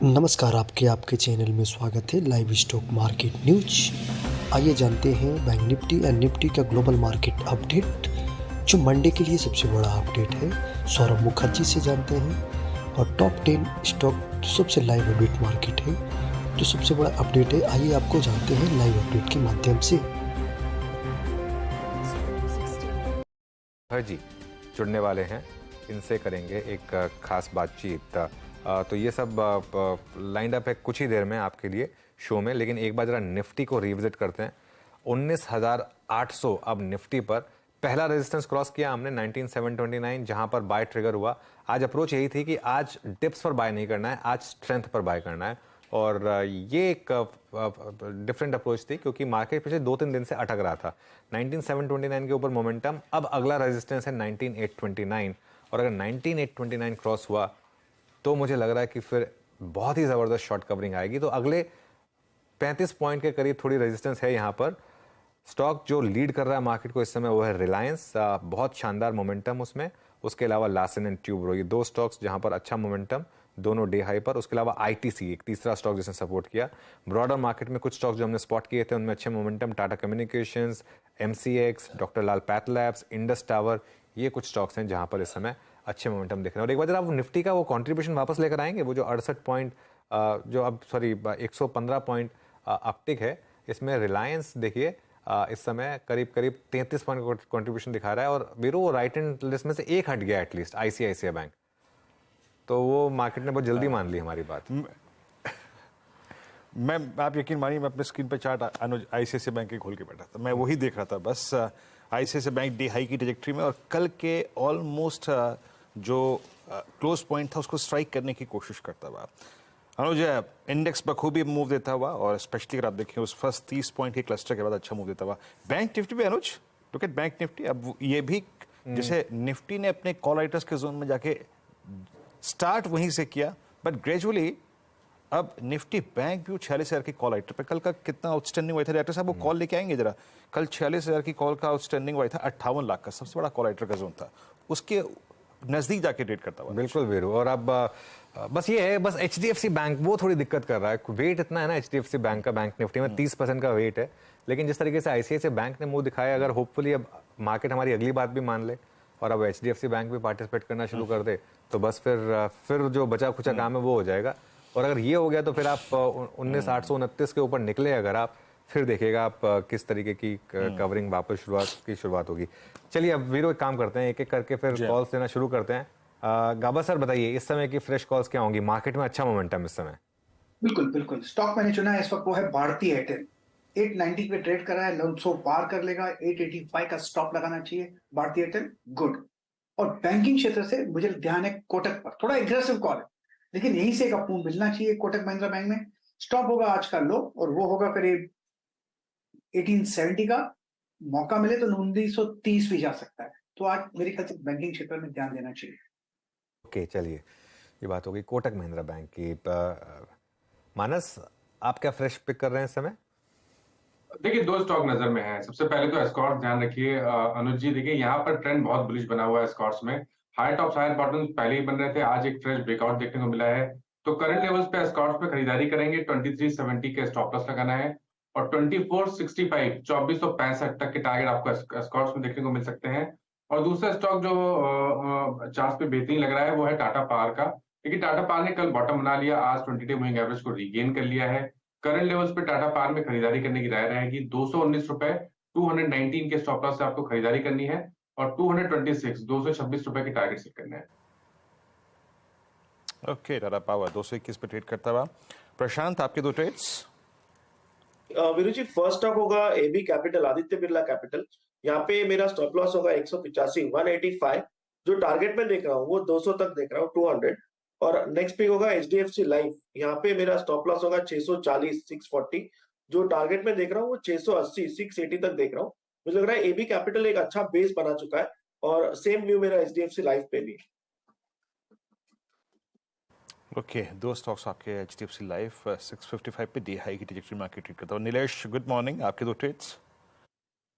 नमस्कार, आपके चैनल में स्वागत है लाइव स्टॉक मार्केट न्यूज। आइए जानते हैं बैंक निफ्टी एंड निफ्टी का ग्लोबल मार्केट अपडेट, जो मंडे के लिए सबसे बड़ा अपडेट है। सौरभ मुखर्जी से जानते हैं और टॉप 10 स्टॉक जो सबसे लाइव अपडेट मार्केट है, जो सबसे बड़ा अपडेट है। आइए आपको जानते हैं लाइव अपडेट के माध्यम से। जी जुड़ने वाले हैं, इनसे करेंगे एक खास बातचीत। तो ये सब लाइंड अप है कुछ ही देर में आपके लिए शो में, लेकिन एक बार जरा निफ्टी को रिविजिट करते हैं। 19,800 अब निफ्टी पर पहला रेजिस्टेंस क्रॉस किया हमने 19,729, जहां पर बाय ट्रिगर हुआ। आज अप्रोच यही थी कि आज डिप्स पर बाय नहीं करना है, आज स्ट्रेंथ पर बाय करना है। और ये एक डिफरेंट अप्रोच थी, क्योंकि मार्केट पिछले 2-3 दिन से अटक रहा था 19,729 के ऊपर मोमेंटम। अब अगला रेजिस्टेंस है 19,829, और अगर 19,829 क्रॉस हुआ तो मुझे लग रहा है कि फिर बहुत ही ज़बरदस्त शॉर्ट कवरिंग आएगी। तो अगले 35 पॉइंट के करीब थोड़ी रेजिस्टेंस है यहाँ पर। स्टॉक जो लीड कर रहा है मार्केट को इस समय वो है रिलायंस, बहुत शानदार मोमेंटम उसमें। उसके अलावा लार्सन एंड ट्यूब्रो, ये दो स्टॉक्स जहां पर अच्छा मोमेंटम, दोनों डे हाई पर। उसके अलावा आईटीसी एक तीसरा स्टॉक जिसने सपोर्ट किया। ब्रॉडर मार्केट में कुछ स्टॉक्स जो हमने स्पॉट किए थे उनमें अच्छे momentum, Tata communications, MCX, doctor Lal pathlabs, Indus tower, ये कुछ स्टॉक्स हैं जहां पर इस समय अच्छे मोमेंटम दिख रहे हैं। और एक बार जरा आप निफ्टी का वो कंट्रीब्यूशन वापस लेकर आएंगे, वो जो 68 पॉइंट जो अब 115 पॉइंट अपटिक है, इसमें रिलायंस देखिए इस समय करीब 33 पॉइंट का कंट्रीब्यूशन दिखा रहा है। और वीरो वो राइट हैंड लिस्ट में से एक हट गया एटलीस्ट, आईसीआईसीआई बैंक। तो वो मार्केट ने बहुत जल्दी मान ली हमारी बात। मैं आप यकीन मानिए, मैं अपने स्क्रीन पर चार्ट अनुज आईसीआईसीआई बैंक के खोल के बैठा था, मैं वही देख रहा था बस। आईसीआईसीआई बैंक डे हाई की ट्रैजेक्टरी में, और कल के ऑलमोस्ट जो क्लोज पॉइंट था उसको स्ट्राइक करने की कोशिश करता हुआ अनुज इंडेक्स बखूबी मूव देता हुआ, और स्पेशली अगर आप देखें उस फर्स्ट 30 पॉइंट के क्लस्टर के बाद अच्छा मूव देता हुआ। बैंक निफ्टी भी अनुज, लुक एट बैंक निफ्टी। अब ये भी जैसे निफ्टी ने अपने कॉल राइटर्स के जोन में जाके स्टार्ट वहीं से किया, बट ग्रेजुअली अब निफ्टी बैंक भी 46,000 की कॉल राइटर पे। कल का कितना आउटस्टैंडिंग हुआ था डायरेक्टर साहब, वो कॉल लेके आएंगे जरा। कल 46,000 की कॉल का आउटस्टैंडिंग हुआ था, 58 लाख का सबसे बड़ा कॉल राइटर का जोन था, उसके नजदीक जाके ट्रेड करता हुआ। बिल्कुल वीरू। और अब बस ये है, बस एचडीएफसी बैंक वो थोड़ी दिक्कत कर रहा है। वेट इतना है ना एचडीएफसी बैंक का, बैंक निफ्टी में 30% का वेट है। लेकिन जिस तरीके से आईसीआईसीआई बैंक ने मुंह दिखाया, अगर होपफुली अब मार्केट हमारी अगली बात भी मान ले और अब एचडीएफसी बैंक भी पार्टिसिपेट करना शुरू कर दे, तो बस फिर जो बचा खुचा काम है वो हो जाएगा। और अगर ये हो गया तो फिर आप 19,829 के ऊपर निकले अगर आप, फिर देखिएगा आप किस तरीके की कवरिंग वापस शुरुआत होगी। चलिए अब वीरो एक काम करते हैं, एक एक करके फिर कॉल्स देना शुरू करते हैं। गाबा सर बताइए, इस समय की फ्रेश कॉल्स क्या होंगी? मार्केट में अच्छा मोमेंटम इस समय। बिल्कुल स्टॉक मैंने चुना है इस वक्त, वो है भारती एयरटेल। 890 पे ट्रेड कर रहा है, 900 पार कर लेगा, 885 का स्टॉप लगाना चाहिए। भारती एयरटेल गुड। और बैंकिंग क्षेत्र से मुझे ध्यान है कोटक पर, थोड़ा एग्रेसिव कॉल है, लेकिन यहीं से एक अप मूव मिलना चाहिए कोटक महिंद्रा बैंक में। स्टॉप होगा आज का लो, और वो होगा करीब 1870 का। मौका मिले तो 1930 भी जा सकता है। तो आज मेरे ख्याल से बैंकिंग क्षेत्र में ध्यान देना चाहिए। ओके चलिए, ये बात होगी कोटक महिंद्रा बैंक की। मानस, आप क्या फ्रेश पिक कर रहे हैं इस समय? देखिए, दो स्टॉक नजर में है। सबसे पहले तो एस्कॉर्ट्स ध्यान रखिए अनुज जी। देखिए यहाँ पर ट्रेंड बहुत बुलिश बना हुआ है एस्कॉर्ट्स में। हाई टॉप्स हायर बॉटम्स पहले ही बन रहे थे, आज एक फ्रेश ब्रेकआउट देखने को मिला है। तो करंट लेवल्स पे एस्कॉर्ट्स पे खरीदारी करेंगे, 2370 के स्टॉप लॉस लगाना है, और 2465 2465 तक के टारगेट आपको एस्कॉर्ट्स में देखने को मिल सकते हैं। और दूसरा स्टॉक जो चार्ट पे बेहतरीन लग रहा है वो है टाटा पावर का। देखिए टाटा पावर ने कल बॉटम बना लिया, आज 20-डे मूविंग एवरेज को रीगेन कर लिया है। करंट लेवल्स पे टाटा पावर में खरीदारी करने की राय रहेगी। 219 रुपए 219 के स्टॉप लॉस से आपको खरीदारी करनी है, और 226 रुपए के टारगेट सेट करना है। ओके, टाटा पावर 221 पे ट्रेड करता हुआ। प्रशांत, आपके दो trades. Veeru ji, first stock होगा AB capital, Aditya Birla capital. यहाँ पे मेरा स्टॉप लॉस होगा 185 जो टारगेट में देख रहा हूँ वो 200 तक देख रहा हूँ, 200। और नेक्स्ट पिक होगा एचडीएफसी लाइफ। यहाँ पे मेरा स्टॉप लॉस होगा 640 जो टारगेट में देख रहा हूँ वो 680 तक देख रहा हूँ। मुझे लग रहा है एबी कैपिटल एक अच्छा बेस बना चुका है, और सेम व्यू मेरा एचडीएफसी लाइफ पे भी। ओके, दो स्टॉक्स आपके एचडीएफसी लाइफ 655 पे डे हाई की ट्रैजेक्टरी मार्केट ट्रेड करता हुआ। नीलेश, गुड मॉर्निंग, आपके दो trades.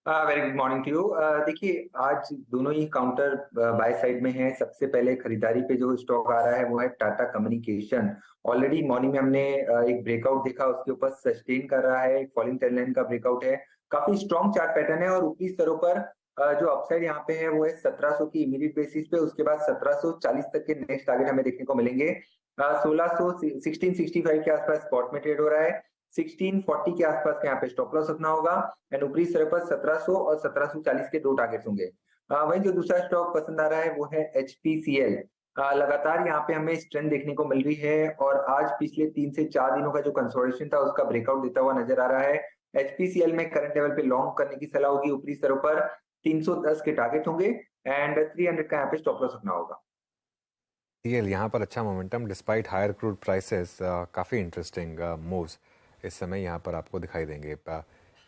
Very good morning to you. देखिए, आज दोनों ही काउंटर बाय साइड में है। सबसे पहले खरीदारी पे जो स्टॉक आ रहा है वो है टाटा कम्युनिकेशन। ऑलरेडी मॉर्निंग में हमने एक ब्रेकआउट देखा, उसके ऊपर सस्टेन कर रहा है, एक फॉलिंग ट्रेंड लाइन का ब्रेकआउट है। काफी स्ट्रॉन्ग चार्ट पैटर्न है और ऊपरी स्तरों पर जो अपसाइड यहाँ पे है वो है 1700 की इमीडिएट बेसिस पे। उसके बाद 1740 तक के नेक्स्ट टारगेट हमें देखने को मिलेंगे। 1665 के आसपास स्पॉट में ट्रेड हो रहा है। 1640 के आसपास का यहाँ पे स्टॉप लॉस रखना होगा एंड ऊपरी स्तर पर 1700 और 1740 के 2 टारगेट्स होंगे। वहीं जो दूसरा स्टॉक पसंद आ रहा है वो है HPCL। लगातार यहाँ पे हमें स्ट्रेंथ देखने को मिल रही है और आज पिछले 3 से 4 दिनों का जो कंसोलिडेशन था उसका ब्रेकआउट देता हुआ नजर आ रहा है। HPCL में करंट लेवल पे लॉन्ग करने की सलाह होगी। ऊपरी स्तरों पर 310 के टारगेट होंगे एंड 300 का यहाँ पे स्टॉप लॉस रखना होगा। यहाँ पर अच्छा momentum despite higher crude prices, काफ़ी इंटरेस्टिंग मूव्स इस समय यहाँ पर आपको दिखाई देंगे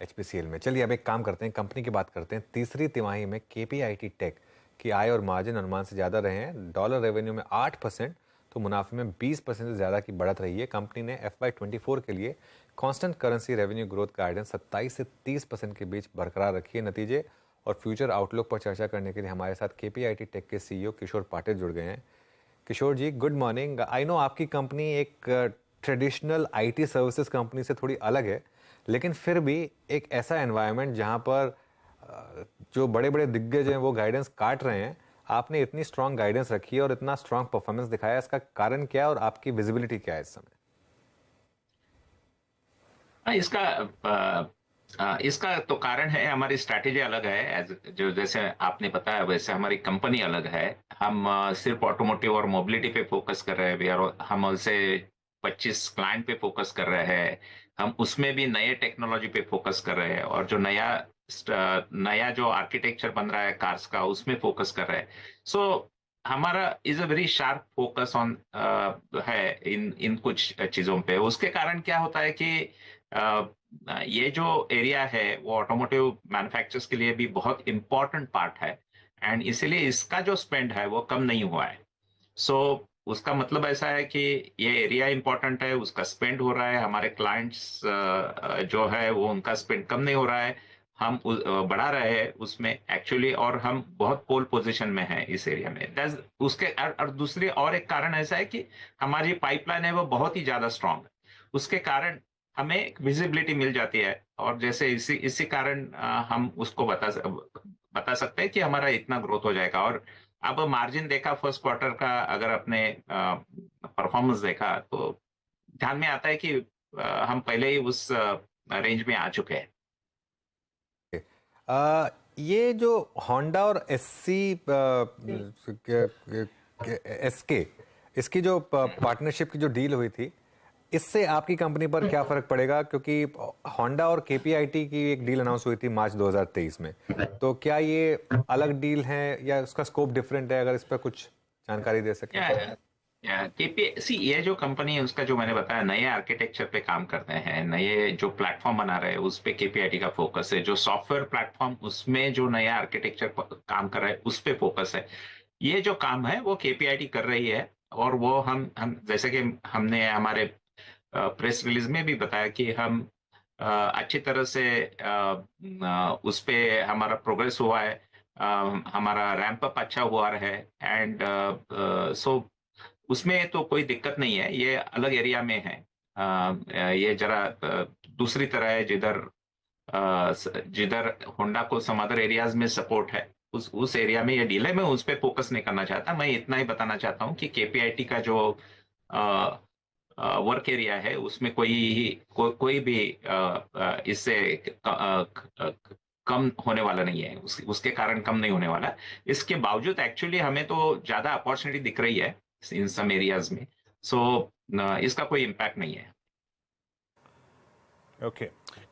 HPCL में। चलिए अब एक काम करते हैं, कंपनी की बात करते हैं। तीसरी तिमाही में KPIT टेक की आय और मार्जिन अनुमान से ज़्यादा रहे हैं। डॉलर रेवेन्यू में 8% तो मुनाफे में 20% से ज़्यादा की बढ़त रही है। कंपनी ने FY24 के लिए constant currency revenue growth guidance 27 से 30% के बीच बरकरार रखी है। नतीजे और फ्यूचर आउटलुक पर चर्चा करने के लिए हमारे साथ KPIT टेक के CEO किशोर पाटिल जुड़ गए हैं। किशोर जी, गुड मॉर्निंग। आई नो आपकी कंपनी एक ट्रेडिशनल IT सर्विसेज कंपनी से थोड़ी अलग है, लेकिन फिर भी एक ऐसा एनवायरनमेंट जहां पर जो बड़े बड़े दिग्गज हैं वो गाइडेंस काट रहे हैं, आपने इतनी स्ट्रांग गाइडेंस रखी है और इतना स्ट्रांग परफॉर्मेंस दिखाया, इसका कारण क्या है और आपकी विजिबिलिटी क्या है इस समय? इसका तो कारण है, हमारी स्ट्रैटेजी अलग है। जो जैसे आपने बताया वैसे हमारी कंपनी अलग है। हम सिर्फ ऑटोमोटिव और मोबिलिटी पे फोकस कर रहे हैं। हम से 25 क्लाइंट पे फोकस कर रहे हैं। हम उसमें भी नए टेक्नोलॉजी पे फोकस कर रहे हैं और जो नया जो आर्किटेक्चर बन रहा है कार्स का, उसमें फोकस कर रहे हैं। सो हमारा is a very sharp focus on है इन कुछ चीजों पे। उसके कारण क्या होता है कि ये जो एरिया है वो ऑटोमोटिव मैन्युफैक्चरर्स के लिए भी बहुत इंपॉर्टेंट पार्ट है एंड इसीलिए इसका जो स्पेंड है वो कम नहीं हुआ है। सो उसका मतलब ऐसा है कि ये एरिया इंपॉर्टेंट है, उसका स्पेंड हो रहा है। हमारे क्लाइंट्स जो है वो उनका स्पेंड कम नहीं हो रहा है, हम बढ़ा रहे हैं उसमें एक्चुअली, और हम बहुत पोल पोजीशन में हैं इस एरिया में। उसके और दूसरी और एक कारण ऐसा है कि हमारी पाइपलाइन है वो बहुत ही ज्यादा स्ट्रांग है। उसके कारण हमें एक विजिबिलिटी मिल जाती है और जैसे इसी कारण हम उसको बता सकते हैं कि हमारा इतना ग्रोथ हो जाएगा। और अब मार्जिन देखा फर्स्ट क्वार्टर का, अगर अपने परफॉर्मेंस देखा तो ध्यान में आता है कि हम पहले ही उस रेंज में आ चुके हैं। ये जो होंडा और SK इसकी जो पार्टनरशिप की जो डील हुई थी, इससे आपकी कंपनी पर क्या फर्क पड़ेगा? क्योंकि होंडा और KPIT की एक डील अनाउंस हुई थी मार्च 2023 में, तो क्या ये अलग डील है या उसका स्कोप डिफरेंट है? अगर इस पर कुछ जानकारी दे सके। ये जो कंपनी है उसका, जो मैंने बताया, नए आर्किटेक्चर पे काम करते हैं, नए जो प्लेटफॉर्म बना रहे हैं उस पे KPIT का फोकस है। जो सॉफ्टवेयर प्लेटफॉर्म उसमें जो नया आर्किटेक्चर काम कर रहा है उस पे फोकस है। ये जो काम है वो KPIT कर रही है और वो हम जैसे कि हमने हमारे प्रेस रिलीज में भी बताया कि हम अच्छी तरह से उस पे हमारा प्रोग्रेस हुआ है, हमारा रैंप अप अच्छा हुआ है एंड सो उसमें तो कोई दिक्कत नहीं है। ये अलग एरिया में है, ये जरा दूसरी तरह है, जिधर होंडा को सम अदर एरियाज में सपोर्ट है, उस एरिया में ये डील है। मैं उस पर फोकस नहीं करना चाहता। मैं इतना ही बताना चाहता हूँ कि KPIT का जो वर्क एरिया है उसमें कोई भी इससे कम होने वाला नहीं है, उसके कारण कम नहीं होने वाला। इसके बावजूद एक्चुअली हमें तो ज्यादा अपॉर्चुनिटी दिख रही है इन सम एरियाज में। सो इसका कोई इम्पैक्ट नहीं है। ओके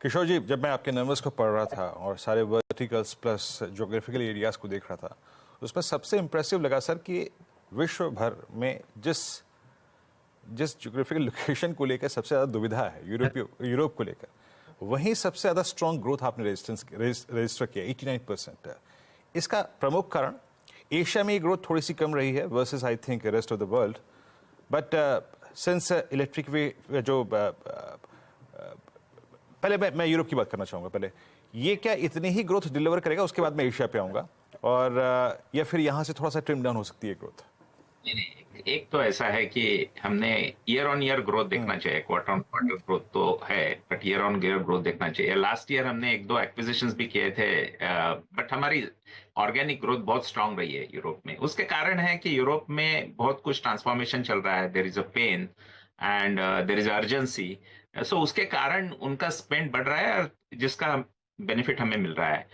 किशोर जी, जब मैं आपके नंबर्स को पढ़ रहा था और सारे वर्टिकल्स प्लस ज्योग्राफिकल एरियाज को देख रहा था, उसमें सबसे इम्प्रेसिव लगा सर कि विश्व भर में जिस ज्योग्राफिकल लोकेशन को लेकर सबसे ज़्यादा दुविधा है यूरोप को लेकर, वहीं सबसे ज़्यादा स्ट्रॉन्ग ग्रोथ आपने रजिस्टर किया 89%। इसका प्रमुख कारण एशिया में ये ग्रोथ थोड़ी सी कम रही है versus I think rest of the world, but since electric वे जो पहले मैं यूरोप की बात करना चाहूँगा। पहले ये क्या इतनी ही ग्रोथ डिलीवर करेगा? उसके बाद मैं एशिया पे आऊँगा, और या फिर यहाँ से थोड़ा सा ट्रिम डाउन हो सकती है ग्रोथ? एक तो ऐसा है कि हमने ईयर ऑन ईयर ग्रोथ देखना चाहिए, क्वार्टर ऑन क्वार्टर ग्रोथ तो है, but year on year growth देखना चाहिए। लास्ट ईयर हमने 1-2 एक्विजिशंस भी किए थे, बट हमारी ऑर्गेनिक ग्रोथ बहुत स्ट्रांग रही है यूरोप में। उसके कारण है कि यूरोप में बहुत कुछ ट्रांसफॉर्मेशन चल रहा है, there is a pain and there is urgency, so उसके कारण उनका स्पेंड बढ़ रहा है, जिसका बेनिफिट हमें मिल रहा है।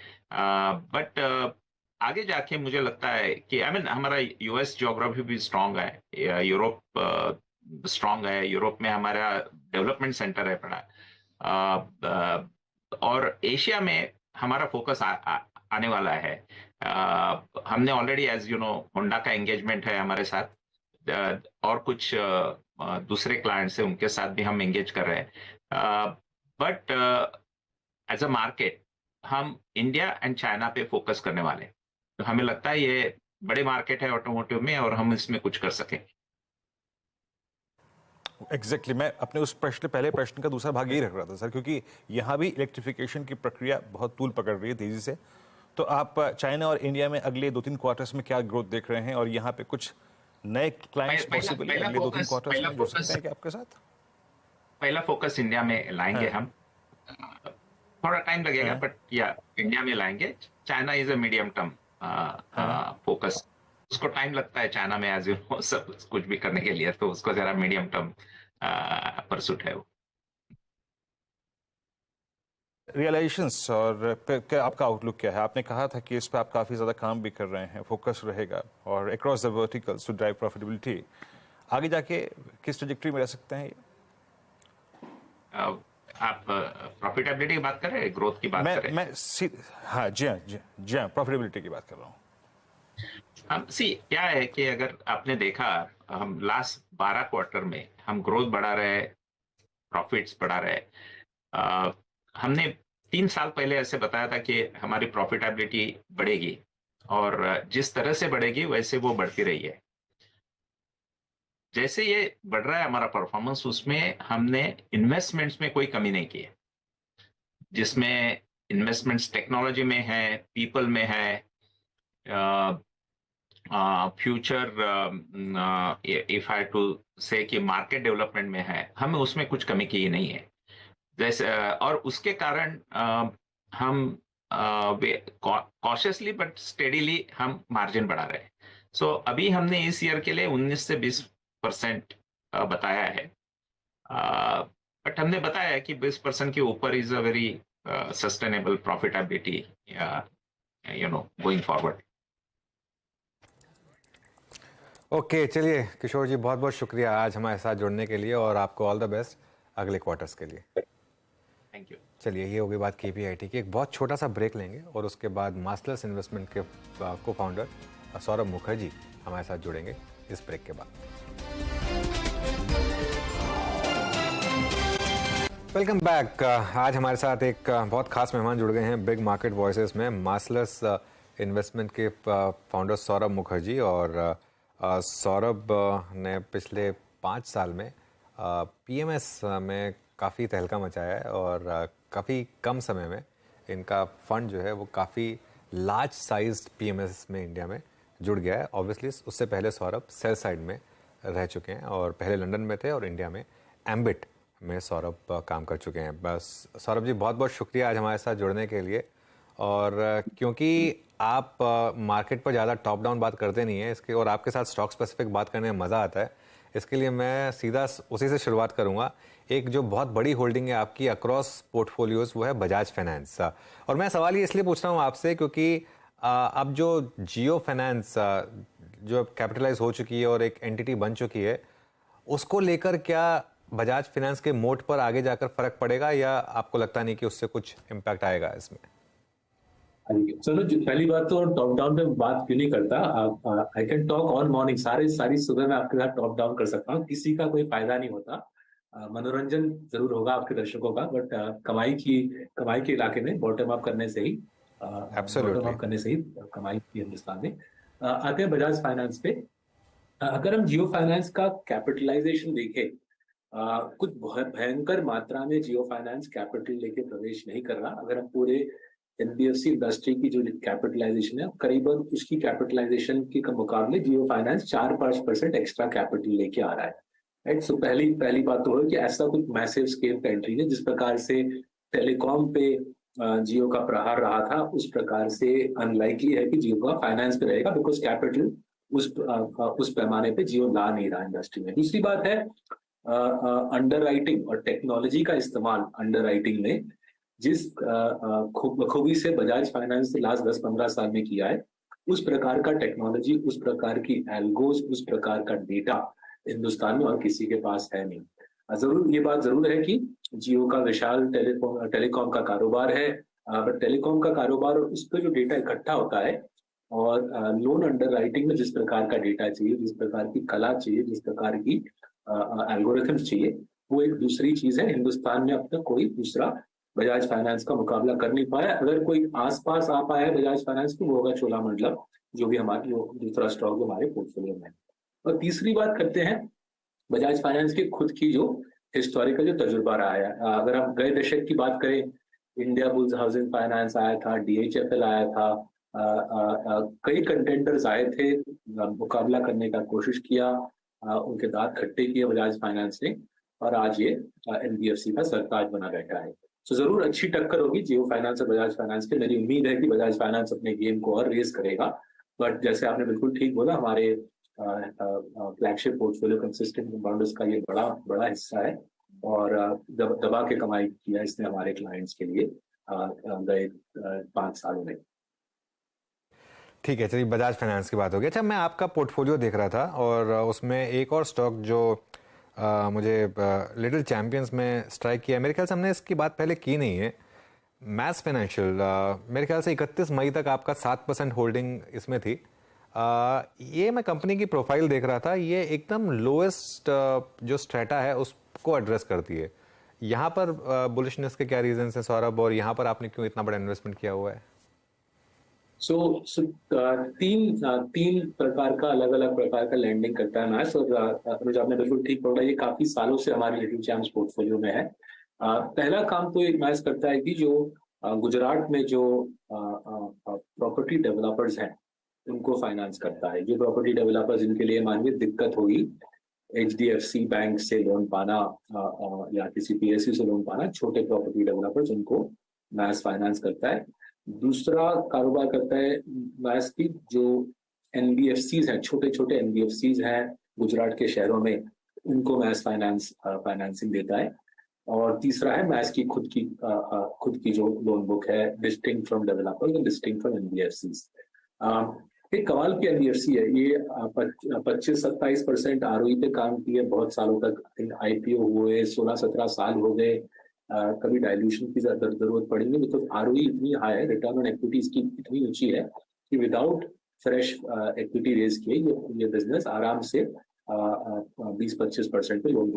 बट आगे जाके मुझे लगता है कि हमारा यूएस ज्योग्राफी भी स्ट्रांग है, यूरोप स्ट्रांग है, यूरोप में हमारा डेवलपमेंट सेंटर है बड़ा, और एशिया में हमारा फोकस आने वाला है। हमने already as you know Honda का एंगेजमेंट है हमारे साथ, और कुछ दूसरे क्लाइंट्स हैं उनके साथ भी हम एंगेज कर रहे हैं, बट एज अ मार्केट हम इंडिया एंड चाइना पे फोकस करने वाले हैं। तो हमें लगता है ये बड़े मार्केट है ऑटोमोटिव में, और हम इसमें कुछ कर सकें। एग्जैक्टली मैं अपने उस पहले प्रश्न का दूसरा भाग यही रख रहा था सर, क्योंकि यहाँ भी इलेक्ट्रिफिकेशन की प्रक्रिया बहुत तूल पकड़ रही है तेजी से। तो आप चाइना और इंडिया में अगले 2-3 क्वार्टर्स में क्या ग्रोथ देख रहे हैं, और यहाँ पे कुछ नए क्लाइंट्स पॉसिबल अगले 2-3 क्वार्टर्स में जुड़ सकते हैं क्या आपके साथ? पहला फोकस इंडिया में लाएंगे हम, थोड़ा टाइम लगेगा, बट या इंडिया में लाएंगे। China is a medium term focus, उसको टाइम लगता है चाइना में एज यू नो सब कुछ भी करने के लिए, तो उसको जरा मीडियम टर्म परसूट है वो। रियलाइजेशंस और क्या आपका आउटलुक क्या है? आपने कहा था कि इस पर आप काफ़ी ज़्यादा काम भी कर रहे हैं, फोकस रहेगा और across the verticals to drive profitability. आगे जाके किस ट्रेजेक्टरी में रह सकते हैं ये? आप प्रॉफिटेबिलिटी की बात कर रहे हैं, ग्रोथ की बात कर रहे हैं? हाँ जी हाँ प्रॉफिटेबिलिटी की बात कर रहा हूँ। क्या है कि अगर आपने देखा, हम लास्ट 12 क्वार्टर में हम ग्रोथ बढ़ा रहे, प्रॉफिट्स बढ़ा रहे। हमने 3 साल पहले ऐसे बताया था कि हमारी प्रॉफिटेबिलिटी बढ़ेगी, और जिस तरह से बढ़ेगी वैसे वो बढ़ती रही है। जैसे ये बढ़ रहा है हमारा परफॉर्मेंस, उसमें हमने इन्वेस्टमेंट्स में कोई कमी नहीं की है, जिसमें इन्वेस्टमेंट्स टेक्नोलॉजी में है, पीपल में है, फ्यूचर इफ आई टू से कि मार्केट डेवलपमेंट में है, हमें उसमें कुछ कमी की नहीं है। जैसे और उसके कारण हम कॉशियसली बट स्टेडीली हम मार्जिन बढ़ा रहे हैं। सो अभी हमने इस ईयर के लिए 19 से 20% बताया है, बट हमने बताया कि 20% के ऊपर is a very sustainable profitability you know going forward. Okay, चलिए किशोर जी, बहुत बहुत शुक्रिया आज हमारे साथ जुड़ने के लिए, और आपको ऑल द बेस्ट अगले क्वार्टर्स के लिए। Thank you. चलिए, ये होगी बात KPIT की। एक बहुत छोटा सा ब्रेक लेंगे, और उसके बाद मास्टर्स इन्वेस्टमेंट के को फाउंडर सौरभ मुखर्जी हमारे साथ जुड़ेंगे इस ब्रेक के बाद। Welcome back. आज हमारे साथ एक बहुत खास मेहमान जुड़ गए हैं बिग मार्केट वॉइसेस में, मास्टर्स इन्वेस्टमेंट के फाउंडर सौरभ मुखर्जी। और सौरभ ने पिछले 5 साल में PMS में काफ़ी तहलका मचाया है, और काफ़ी कम समय में इनका फंड जो है वो काफ़ी लार्ज साइज्ड PMS में इंडिया में जुड़ गया है। ऑब्वियसली उससे पहले सौरभ सेल साइड में रह चुके हैं, और पहले लंदन में थे, और इंडिया में एम्बिट में सौरभ काम कर चुके हैं। बस सौरभ जी, बहुत बहुत शुक्रिया आज हमारे साथ जुड़ने के लिए। और क्योंकि आप मार्केट पर ज़्यादा टॉप डाउन बात करते नहीं हैं इसके, और आपके साथ स्टॉक स्पेसिफिक बात करने में मज़ा आता है, इसके लिए मैं सीधा उसी से शुरुआत करूंगा। एक जो बहुत बड़ी होल्डिंग है आपकी अक्रॉस पोर्टफोलियोज, वो है बजाज फाइनेंस। और मैं सवाल ये इसलिए पूछ रहा हूँ आपसे क्योंकि अब जो जियो फाइनेंस जो कैपिटलाइज हो चुकी है और एक एंटिटी बन चुकी है, उसको लेकर क्या बजाज फाइनेंस के मोड पर आगे जाकर फर्क पड़ेगा, या आपको लगता नहीं कि उससे कुछ इम्पैक्ट आएगा इसमें? चलो, पहली बात तो टॉप डाउन पे बात क्यों नहीं करता। I can talk all morning, सारी सुबह मैं आपके साथ टॉप डाउन कर सकता हूँ, किसी का कोई फायदा नहीं होता। मनोरंजन जरूर होगा आपके दर्शकों का, बट कमाई के इलाके में बॉटम अप करने से ही कमाई की हिंदुस्तान में। आते हैं बजाज फाइनेंस पे। अगर हम जियो फाइनेंस का कैपिटलाइजेशन देखें, कुछ भयंकर मात्रा में जियो फाइनेंस कैपिटल लेके प्रवेश नहीं कर रहा। अगर हम पूरे एनबीएफसी इंडस्ट्री की जो कैपिटलाइजेशन है करीबन उसकी कैपिटलाइजेशन के मुकाबले जियो फाइनेंस 4-5% एक्स्ट्रा कैपिटल लेके आ रहा है, राइट। सो पहली बात तो है कि ऐसा कुछ मैसिव स्केल का एंट्री है, जिस प्रकार से टेलीकॉम पे जियो का प्रहार रहा था उस प्रकार से अनलाइकली है कि जियो का फाइनेंस पे रहेगा, बिकॉज कैपिटल उस पैमाने पे जियो ला नहीं रहा इंडस्ट्री में। दूसरी बात है अंडरराइटिंग और टेक्नोलॉजी का इस्तेमाल अंडरराइटिंग में जिस खूबी से बजाज फाइनेंस ने लास्ट 10-15 साल में किया है, उस प्रकार का टेक्नोलॉजी, उस प्रकार की एल्गोस, उस प्रकार का डेटा हिंदुस्तान में और किसी के पास है नहीं। जरूर ये बात जरूर है कि जियो का विशाल टेलीकॉम का कारोबार है, बट टेलीकॉम का कारोबार और उस पर जो डेटा इकट्ठा होता है और लोन अंडरराइटिंग में जिस प्रकार का डेटा चाहिए, जिस प्रकार की कला चाहिए, जिस प्रकार की एल्गोरिथम्स चाहिए, वो एक दूसरी चीज है। हिंदुस्तान में अब तक कोई दूसरा बजाज फाइनेंस का मुकाबला कर नहीं पाया। अगर कोई आसपास आ पाया है बजाज फाइनेंस को, वो होगा चोलामंडलम, जो भी हमारी दूसरा स्टॉक हमारे पोर्टफोलियो में है। और तीसरी बात करते हैं बजाज फाइनेंस की खुद की जो हिस्टोरिकल जो तजुर्बा रहा है। अगर हम गए दशक की बात करें, इंडिया बुल्स हाउसिंग फाइनेंस आया था, डीएचएफएल आया था, कई कंटेंडर्स आए थे, मुकाबला करने का कोशिश किया, उनके दांत खट्टे किए बजाज फाइनेंस ने, और आज ये एनबीएफसी का सरताज बना बैठा है। तो जरूर अच्छी टक्कर होगी जियो फाइनेंस और बजाज फाइनेंस की। मेरी उम्मीद है कि बजाज फाइनेंस अपने गेम को और रेस करेगा, बट जैसे आपने बिल्कुल ठीक बोला, हमारे फ्लैगशिप पोर्टफोलियो कंसिस्टेंट कंपाउंडर्स का ये बड़ा हिस्सा है, और दबा के कमाई किया इसने हमारे क्लाइंट्स के लिए गए 5 सालों में। ठीक है, चलिए बजाज फाइनेंस की बात हो गई। अच्छा, मैं आपका पोर्टफोलियो देख रहा था और उसमें एक और स्टॉक जो मुझे लिटिल चैंपियंस में स्ट्राइक किया, मेरे ख्याल से हमने इसकी बात पहले की नहीं है, मैस फाइनेंशियल। मेरे ख्याल से 31 मई तक आपका 7% होल्डिंग इसमें थी। ये मैं कंपनी की प्रोफाइल देख रहा था, ये एकदम लोएस्ट जो स्ट्रेटा है उसको एड्रेस करती है। यहाँ पर बुलिशनेस के क्या रीजंस हैं सौरभ, और यहाँ पर आपने क्यों इतना बड़ा इन्वेस्टमेंट किया हुआ है? तीन प्रकार का अलग प्रकार का लैंडिंग करता है मैस, और अनुज आपने बिल्कुल ठीक बोला, ये काफी सालों से हमारे लिटिल चैम्प्स पोर्टफोलियो में है। पहला काम तो एक मैस करता है कि जो गुजरात में जो प्रॉपर्टी डेवलपर्स हैं उनको फाइनेंस करता है। जो प्रॉपर्टी डेवलपर्स जिनके लिए मानिए दिक्कत होगी एचडीएफसी बैंक से लोन पाना या किसी पीएसयू से लोन पाना, छोटे प्रॉपर्टी डेवलपर्स, उनको मैस फाइनेंस करता है। दूसरा कारोबार करता है मैस की जो एनबीएफसीज हैं, छोटे छोटे एनबीएफसीज हैं गुजरात के शहरों में, उनको मैस फाइनेंसिंग देता है। और तीसरा है मैस की खुद की जो लोन बुक है, डिस्टिंक्ट फ्रॉम डेवलपर्स और डिस्टिंक्ट फ्रॉम एनबीएफसीज। एक कमाल की एनबीएफसी है ये, 25-27% आरओई पे काम की है बहुत सालों तक। आईपीओ हुए 16-17 साल हो गए, कभी डाइल्यूशन की जरूरत पड़ी नहीं, बिकॉज आरओई इतनी हाई है, रिटर्न ऑन इक्विटी इसकी इतनी ऊंची है कि विदाउट फ्रेश इक्विटी रेज किए ये बिजनेस आराम से 20-25% पे लोन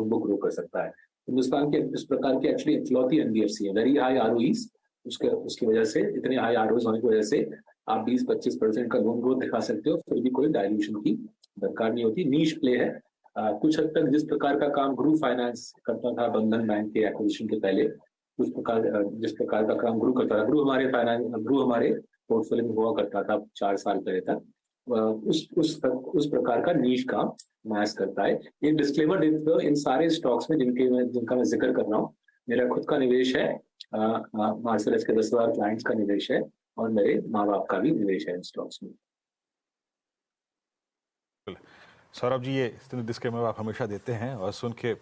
बुक ग्रो कर सकता है। हिंदुस्तान के इस प्रकार की एक्चुअली इकलौती एनबीएफसी है, वेरी हाई आरओईज, उसकी वजह से, इतने हाई आरओईज होने की वजह से आप 20-25% का लोन ग्रोथ दिखा सकते हो, फिर भी कोई डाइल्यूशन की दरकार नहीं होती। नीश प्ले है। कुछ हद तक जिस प्रकार का काम ग्रू फाइनेंस करता था बंधन बैंक के एक्विजिशन के पहले, जिस प्रकार का काम ग्रू करता था, ग्रू हमारे पोर्टफोलियो में हुआ करता था 4 साल पहले तक, उस प्रकार का नीश काम मैस करता है। ये डिस्क्लेमर देते हुए इन सारे स्टॉक्स में जिनका मैं जिक्र कर रहा हूँ, मेरा खुद का निवेश है, मार्सेलस के 10,000 क्लाइंट्स का निवेश है, और मेरे माँ बाप का भी निवेश है इन स्टॉक्स में। सौरभ जी, ये डिस्क्लेमर आप हमेशा देते हैं और सुन के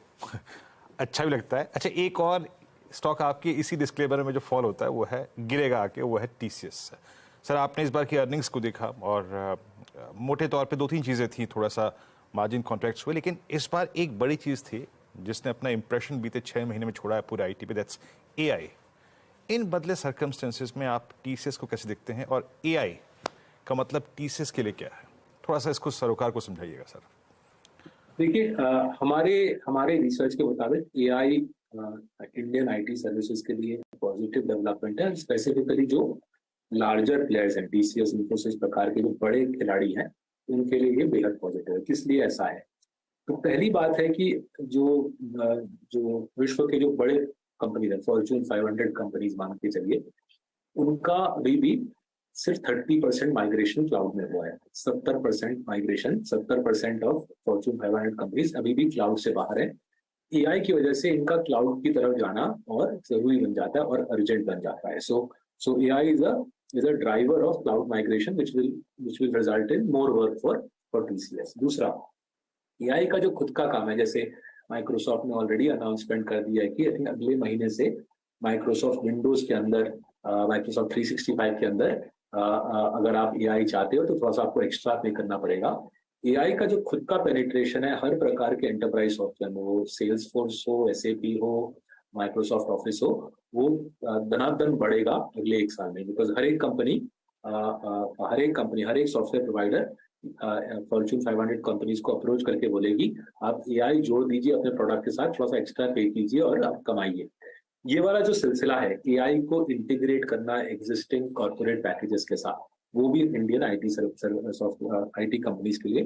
अच्छा भी लगता है। अच्छा, एक और स्टॉक आपकी इसी डिस्क्लेमर में जो फॉल होता है वो है, गिरेगा आके, वो है टीसीएस। सर, आपने इस बार की अर्निंग्स को देखा और मोटे तौर पे 2-3 चीज़ें थी, थोड़ा सा मार्जिन कॉन्ट्रैक्ट्स हुए, लेकिन इस बार एक बड़ी चीज़ थी जिसने अपना इंप्रेशन बीते 6 महीने में छोड़ा है पूरे आईटी पे, दैट्स एआई। इन बदले सर्कमस्टेंसेस में आप टीसीएस को कैसे देखते हैं, और एआई का मतलब टीसीएस के लिए क्या है? थोड़ा सा इसको सरोकार को समझाइएगा सर। देखिए, हमारे रिसर्च के मुताबिक एआई इंडियन आईटी सर्विसेज के लिए पॉजिटिव डेवलपमेंट है। स्पेसिफिकली जो लार्जर प्लेयर्स हैं, टीसीएस, इन्फोसिस प्रकार के जो बड़े खिलाड़ी हैं, उनके लिए ये बेहद पॉजिटिव है। किस लिए ऐसा है? तो पहली बात है कि जो विश्व के जो बड़े कंपनीज हैं, फॉर्च्यून 500 कंपनीज मान के चलिए, उनका अभी भी सिर्फ 30% माइग्रेशन क्लाउड में हुआ है। 70% माइग्रेशन, 70% ऑफ फॉर्च्यून 500 कंपनीज अभी भी क्लाउड से बाहर है। एआई की वजह से इनका क्लाउड की तरफ जाना और जरूरी बन जाता है और अर्जेंट बन जाता है। सो AI is a driver of cloud migration which will result in more work for TCS। दूसरा, एआई का जो खुद का काम है, जैसे माइक्रोसॉफ्ट ने ऑलरेडी अनाउंसमेंट कर दिया है कि आई थिंक अगले महीने से माइक्रोसॉफ्ट विंडोज के अंदर, माइक्रोसॉफ्ट 365 के अंदर अगर आप एआई चाहते हो तो थोड़ा सा आपको एक्स्ट्रा पे करना पड़ेगा। एआई का जो खुद का पेनिट्रेशन है हर प्रकार के एंटरप्राइज सॉफ्टवेयर में, वो सेल्स फोर्स हो, एसएपी हो, माइक्रोसॉफ्ट ऑफिस हो, वो धनाधन बढ़ेगा अगले 1 साल में। बिकॉज हर एक कंपनी, हर एक सॉफ्टवेयर प्रोवाइडर फॉर्च्यून 500 कंपनीज को अप्रोच करके बोलेगी आप एआई जोड़ दीजिए अपने प्रोडक्ट के साथ, थोड़ा सा एक्स्ट्रा पे कीजिए और आप कमाइए। ये वाला जो सिलसिला है एआई को इंटीग्रेट करना एग्जिस्टिंग कॉर्पोरेट पैकेजेस के साथ, वो भी इंडियन आईटी कंपनीज के लिए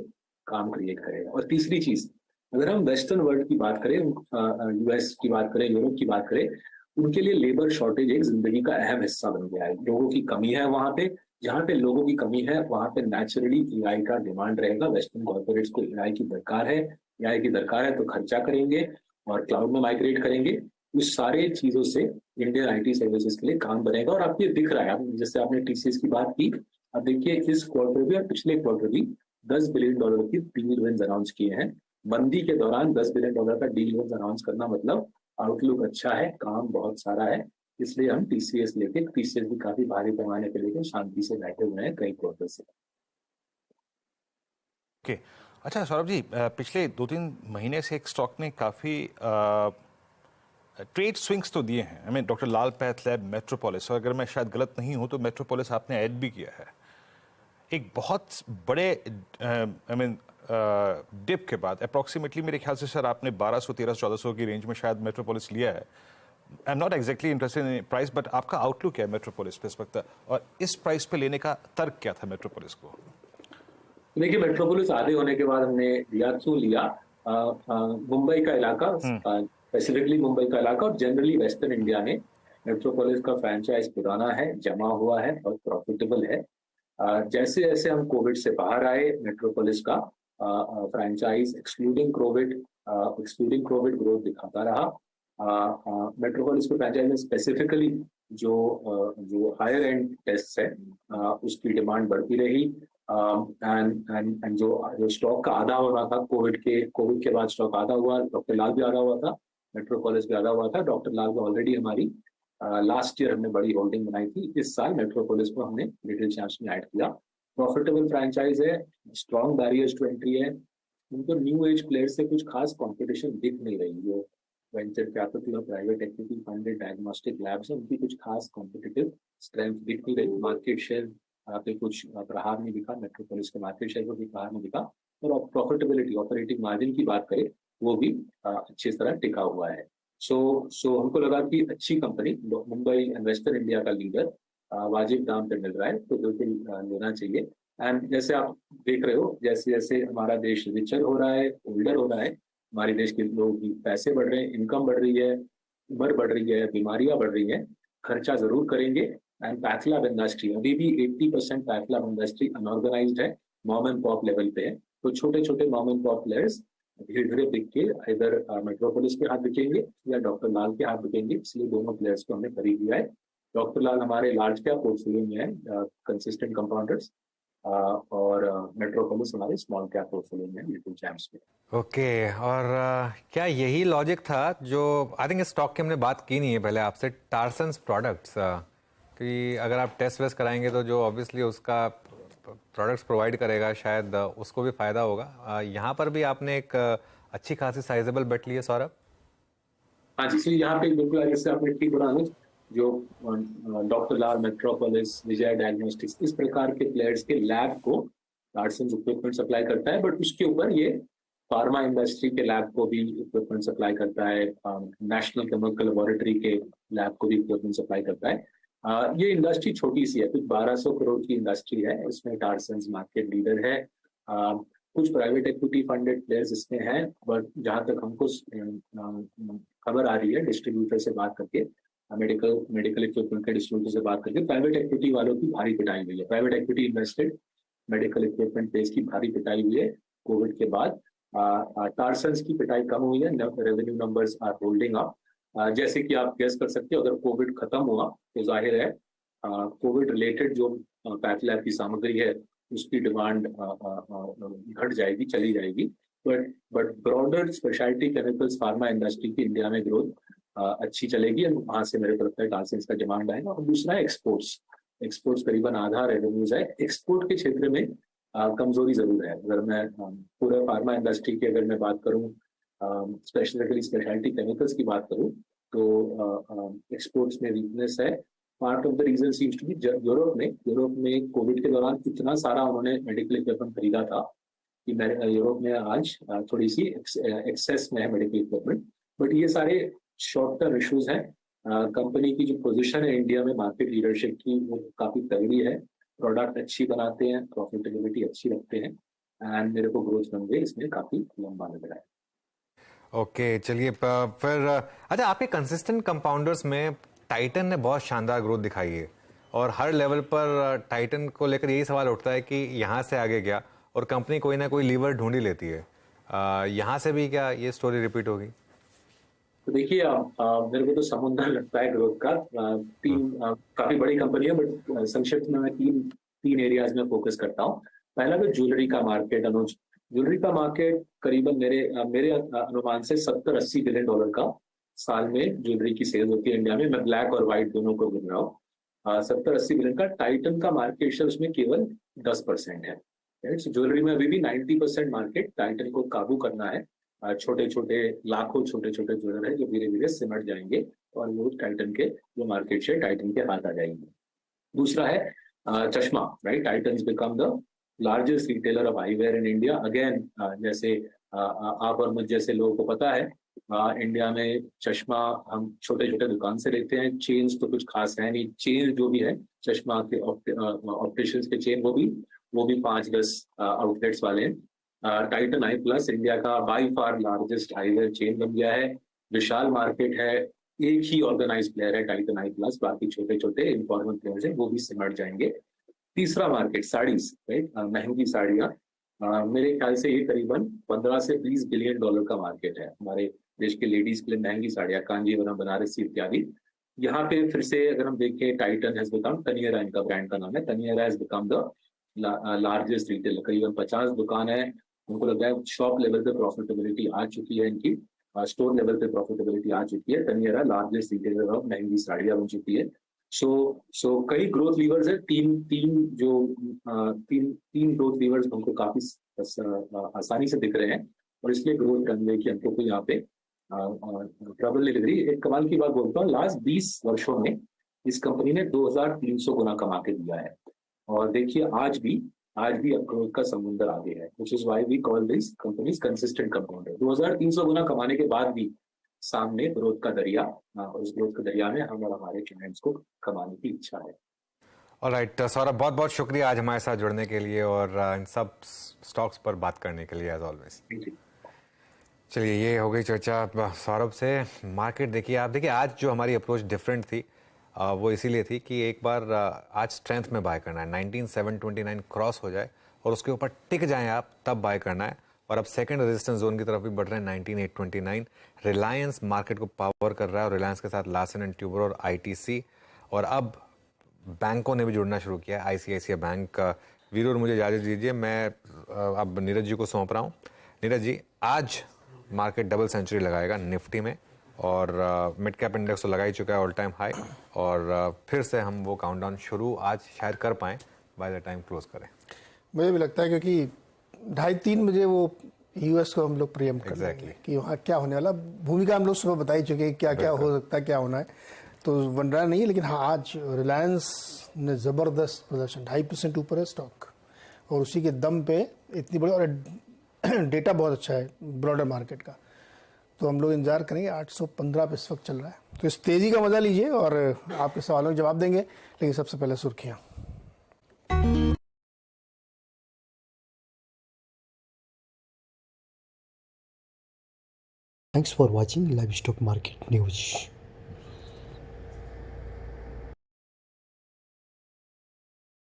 काम क्रिएट करेगा। और तीसरी चीज, अगर हम वेस्टर्न वर्ल्ड की बात करें, यूएस की बात करें, यूरोप की बात करें, उनके लिए लेबर शॉर्टेज एक जिंदगी का अहम हिस्सा बन गया है। लोगों की कमी है वहां पे, जहाँ पे लोगों की कमी है वहां पे नेचुरली एआई का डिमांड रहेगा। वेस्टर्न कॉर्पोरेट्स को एआई की दरकार है, एआई की दरकार है तो खर्चा करेंगे और क्लाउड में माइग्रेट करेंगे। उस सारे चीजों से इंडियन आईटी सर्विसेज के लिए काम बनेगा। और आपको ये दिख रहा है, जैसे आपने टीसीएस की बात की, अब देखिए इस क्वार्टर भी और पिछले क्वार्टर भी $10 बिलियन की डील विंस अनाउंस किए हैं। मंदी के दौरान $10 बिलियन का डील विंस अनाउंस करना मतलब आउटलुक अच्छा है, काम बहुत सारा है, इसलिए हम टीसीएस भी काफी भारी पैमाने पे लेके शांति से बैठे हुए हैं कई क्वार्टर से। ओके, अच्छा सौरभ जी, पिछले 2-3 महीने से एक स्टॉक ने काफी ट्रेड स्विंग्स तो दिए हैं। I mean doctor Lal path lab, metropolis, और अगर मैं शायद गलत नहीं हूं तो मेट्रोपोलिस आपने ऐड भी किया है। एक बहुत बड़े डिप के बाद अप्रॉक्सीमेटली मेरे ख्याल से सर आपने 1200, 1300, 1400 की रेंज में शायद मेट्रोपोलिस लिया है। I am not exactly interested in price, but आपका आउटलुक क्या है मेट्रोपोलिस पे इस वक्त, और इस प्राइस पे लेने का तर्क क्या था मेट्रोपोलिस को? देखिए, मेट्रोपोलिस आधे होने के बाद हमने लिया, क्यों लिया? मुंबई का इलाका, स्पेसिफिकली मुंबई का इलाका और जनरली वेस्टर्न इंडिया में मेट्रोपोलिस का फ्रैंचाइज पुराना है, जमा हुआ है और प्रॉफिटेबल है। जैसे जैसे हम कोविड से बाहर आए, मेट्रोपोलिस का फ्रैंचाइज एक्सक्लूडिंग कोविड ग्रोथ दिखाता रहा। मेट्रोपोलिस के फ्रैंचाइज में स्पेसिफिकली जो हायर एंड टेस्ट है उसकी डिमांड बढ़ती रही। एंड जो स्टॉक का आधा हो रहा था कोविड के बाद स्टॉक आधा हुआ। डॉक्टर लाल भी आधा हुआ था, मेट्रोपोलिस भी आधा हुआ था। डॉक्टर लाल को ऑलरेडी हमारी लास्ट ईयर हमने बड़ी होल्डिंग बनाई थी, इस साल मेट्रोपोलिस को हमने लिटिल चैम्प्स में ऐड किया। प्रॉफिटेबल फ्रैंचाइज है, स्ट्रॉन्ग बैरियर्स टू एंट्री है, उनको न्यू एज प्लेयर से कुछ खास कंपटीशन दिख नहीं रही। जो वेंचर कैपिटल और private equity funded diagnostic labs है, उनकी कुछ खास कॉम्पिटिटिव स्ट्रेंथ दिख नहीं रही। मार्केट शेयर पे कुछ प्रहार नहीं दिखा, मेट्रोपोलिस के मार्केट शेयर को भी प्रहार नहीं दिखा। और प्रॉफिटेबिलिटी, ऑपरेटिंग मार्जिन की बात करें, वो भी अच्छी तरह टिका हुआ है। सो हमको लगा कि अच्छी company, Mumbai and western India का लीडर वाजिब दाम पे मिल रहा है तो बिल्कुल लेना चाहिए। एंड जैसे आप देख रहे हो, जैसे जैसे हमारा देश रिचर हो रहा है, ओल्डर हो रहा है, हमारे देश के लोगों की पैसे बढ़ रहे हैं, इनकम बढ़ रही है, उम्र बढ़ रही है, बीमारियां बढ़ रही हैं, खर्चा जरूर करेंगे। एंड पैथलैब इंडस्ट्री अभी भी 80% पैथलैब इंडस्ट्री अनऑर्गेनाइज्ड है, मॉम एंड पॉप लेवल पे है। तो छोटे छोटे मॉम एंड पॉप प्लेयर्स धीरे धीरे बिक के इधर मेट्रोपोलिस के हाथ बिकेंगे या डॉक्टर लाल के हाथ बिकेंगे, इसलिए दोनों प्लेयर्स को हमने खरीद लिया है। डॉक्टर लाल हमारे लार्ज कैप पोर्टफोलियो में है, कंसिस्टेंट कंपाउंडर्स, और मेट्रोपोलिस हमारे स्मॉल कैप पोर्टफोलियो में लिटिल चैम्प्स में। ओके, और क्या यही लॉजिक था जो आई थिंक इस स्टॉक की हमने बात की नहीं है पहले आपसे, टार्सन्स प्रोडक्ट्स, कि अगर आप टेस्ट वेस्ट कराएंगे तो जो ऑब्वियसली उसका प्रोडक्ट्स प्रोवाइड करेगा शायद उसको भी फायदा होगा। यहाँ पर भी आपने एक अच्छी खासी साइजेबल बेट ली है सौरभ? हाँ जी, यहाँ पे बिल्कुल जैसे आपने ठीक बोला, जो डॉक्टर लाल, मेट्रोपोलिस, विजय डायग्नोस्टिक्स, इस प्रकार के प्लेयर्स के लैब को टार्सन्स इक्विपमेंट सप्लाई करता है, बट उसके ऊपर ये फार्मा इंडस्ट्री के लैब को भी इक्विपमेंट सप्लाई करता है, नेशनल केमिकल लेबोरेटरी के लैब को भी इक्विपमेंट सप्लाई करता है। ये इंडस्ट्री छोटी सी है, कुछ 1200 करोड़ की इंडस्ट्री है, इसमें टार्सन्स मार्केट लीडर है। कुछ प्राइवेट इक्विटी फंडेड प्लेयर्स इसमें हैं, बट जहाँ तक हमको खबर आ रही है डिस्ट्रीब्यूटर से बात करके, मेडिकल इक्विपमेंट के डिस्ट्रीब्यूटर से बात करके प्राइवेट इक्विटी वालों की भारी पिटाई हुई है। Private equity invested medical equipment base की भारी पिटाई हुई है कोविड के बाद। टार्सन्स की पिटाई कम हुई है, revenue numbers are holding up. जैसे कि आप गेस कर सकते हो, अगर कोविड खत्म हुआ तो जाहिर है कोविड रिलेटेड जो पैथ लैब की सामग्री है उसकी डिमांड घट जाएगी, चली जाएगी। But broader speciality chemicals pharma industry की इंडिया में ग्रोथ अच्छी चलेगी और वहां से मेरे को लगता है टार्सन्स का डिमांड आएगा। और दूसरा है एक्सपोर्ट्स करीबन आधा रेवेन्यूज है। एक्सपोर्ट के क्षेत्र में कमजोरी जरूर है। अगर मैं पूरे फार्मा इंडस्ट्री की अगर मैं बात करूं, स्पेशलिटी केमिकल्स की बात करूं, तो एक्सपोर्ट्स में वीकनेस है। Part of the reason seems to be Europe में कोविड के दौरान इतना सारा उन्होंने मेडिकल इक्विपमेंट खरीदा था कि यूरोप में आज थोड़ी सी एक्सेस में है मेडिकल इक्विपमेंट। बट ये सारे शॉर्ट टर्म इश्यूज हैं। कंपनी की जो पोजीशन है इंडिया में मार्केट लीडरशिप की, वो काफी तगड़ी है। प्रोडक्ट अच्छी बनाते हैं, प्रॉफिटेबिलिटी अच्छी रखते हैं, एंड मेरे को ग्रोथ रनवे इसमें काफी लंबा लग रहा है। ओके, चलिए फिर अच्छा, आपके कंसिस्टेंट कंपाउंडर्स में टाइटन ने बहुत शानदार ग्रोथ दिखाई है और हर लेवल पर टाइटन को लेकर यही सवाल उठता है कि यहाँ से आगे क्या, और कंपनी कोई ना कोई लीवर ढूंढ ही लेती है। यहाँ से भी क्या ये स्टोरी रिपीट होगी? तो देखिए, मेरे को तो समुद्र लगता है ग्रोथ का। काफी बड़ी कंपनी है, बट संक्षिप्त में मैं तीन एरियाज में फोकस करता हूँ। पहला तो ज्वेलरी का मार्केट। अनुज, ज्वेलरी का मार्केट करीबन मेरे अनुमान से 70-80 बिलियन डॉलर का साल में ज्वेलरी की सेल होती है इंडिया में। मैं ब्लैक और व्हाइट दोनों को गिन रहा हूँ। 70-80 बिलियन का टाइटन का मार्केट शेयर उसमें केवल 10% है। ज्वेलरी में अभी भी 90% मार्केट टाइटन को काबू करना है। लाखों छोटे छोटे ज्वेलर है जो धीरे धीरे सिमट जाएंगे और वो टाइटन के जो मार्केट शेयर टाइटन के हाथ आ जाएंगे। दूसरा है चश्मा, right. Titan become the largest retailer of eyewear in India. Again, जैसे आप और मुझ जैसे लोगों को पता है, इंडिया में चश्मा हम छोटे छोटे दुकान से लेते हैं। चेन्स तो कुछ खास है नहीं। चेन जो भी है चश्मा के ऑप्टिशियंस के चेन, वो भी 5-10 आउटलेट्स वाले हैं। टाइटन आई प्लस इंडिया का by far largest eyewear chain बन गया है। विशाल मार्केट है, एक ही ऑर्गेनाइज प्लेयर है टाइटन आई प्लस, बाकी छोटे छोटे इनफॉर्मल प्लेयर्स हैं, वो भी सिमट जाएंगे। तीसरा मार्केट साड़ीज, राइट। महंगी साड़ियाँ, मेरे ख्याल से ये करीबन 15 से 20 बिलियन डॉलर का मार्केट है हमारे देश के लेडीज के लिए। महंगी साड़ियाँ, कांजीवरम, बनारसी इत्यादि। यहाँ पे फिर से अगर हम देखें, टाइटन हैज बिकम, तनियरा इनका ब्रांड का नाम है, Taneira has become the largest retailer. करीबन 50 दुकान है। उनको लगता है शॉप लेवल पे प्रॉफिटेबिलिटी आ चुकी है इनकी, स्टोर लेवल पे प्रॉफिटेबिलिटी आ चुकी है। तनियरा लार्जेस्ट रिटेलर ऑफ महंगी साड़ियाँ बन चुकी है। सो कई ग्रोथ लीवर्स है। तीन ग्रोथ लीवर्स हमको काफी आसानी से दिख रहे हैं और इसलिए ग्रोथ रनवे की हमको यहाँ पे ट्रबल नहीं लग रही। एक कमाल की बात बोलता हूँ, लास्ट 20 वर्षों में इस कंपनी ने 2300 गुना कमा के दिया है। और देखिए, आज भी ग्रोथ का समुद्र आगे है, which is why we call these companies consistent compounder। 2300 गुना कमाने के बाद भी सामने ग्रोथ का दरिया, उस ग्रोथ के दरिया में हम और हमारे क्लाइंट्स को कमाने की इच्छा है। ऑलराइट सौरभ, बहुत बहुत शुक्रिया आज हमारे साथ जुड़ने के लिए और इन सब स्टॉक्स पर बात करने के लिए, एज ऑलवेज। चलिए, ये हो गई चर्चा सौरभ से। मार्केट देखिए, आज जो हमारी अप्रोच डिफरेंट थी वो इसीलिए थी कि एक बार आज स्ट्रेंथ में बाय करना है। 19,729 क्रॉस हो जाए और उसके ऊपर टिक जाएं आप, तब बाय करना है। और अब सेकंड रेजिस्टेंस जोन की तरफ भी बढ़ रहे हैं, 19,829। रिलायंस मार्केट को पावर कर रहा है और रिलायंस के साथ लार्सन एंड ट्यूबर और आईटीसी, और अब बैंकों ने भी जुड़ना शुरू किया, आईसीआईसीआई बैंक। वीरू, मुझे इजाजत दीजिए, मैं अब नीरज जी को सौंप रहा हूँ। नीरज जी, आज मार्केट डबल सेंचुरी लगाएगा निफ्टी में, और मिड कैप इंडेक्स तो लगा ही चुका है ऑल टाइम हाई, और फिर से हम वो काउंटडाउन शुरू आज शायद कर पाएँ, बाय द टाइम क्लोज करें। मुझे भी लगता है, क्योंकि 2:30-3 बजे वो यूएस को हम लोग प्रियम कर रहे कि वहाँ क्या होने वाला। भूमिका हम लोग सुबह बता ही चुके क्या क्या हो सकता है, क्या होना है, तो बन रहा नहीं है। लेकिन हाँ, आज रिलायंस ने ज़बरदस्त प्रदर्शन, 2.5% ऊपर है स्टॉक, और उसी के दम पे इतनी बड़ी, और डेटा बहुत अच्छा है ब्रॉडर मार्केट का, तो हम लोग इंतजार करेंगे। 815 पे इस वक्त चल रहा है, तो इस तेज़ी का मजा लीजिए और आपके सवालों के जवाब देंगे। लेकिन सबसे पहले सुर्खियाँ। Thanks for watching Live Stock Market News.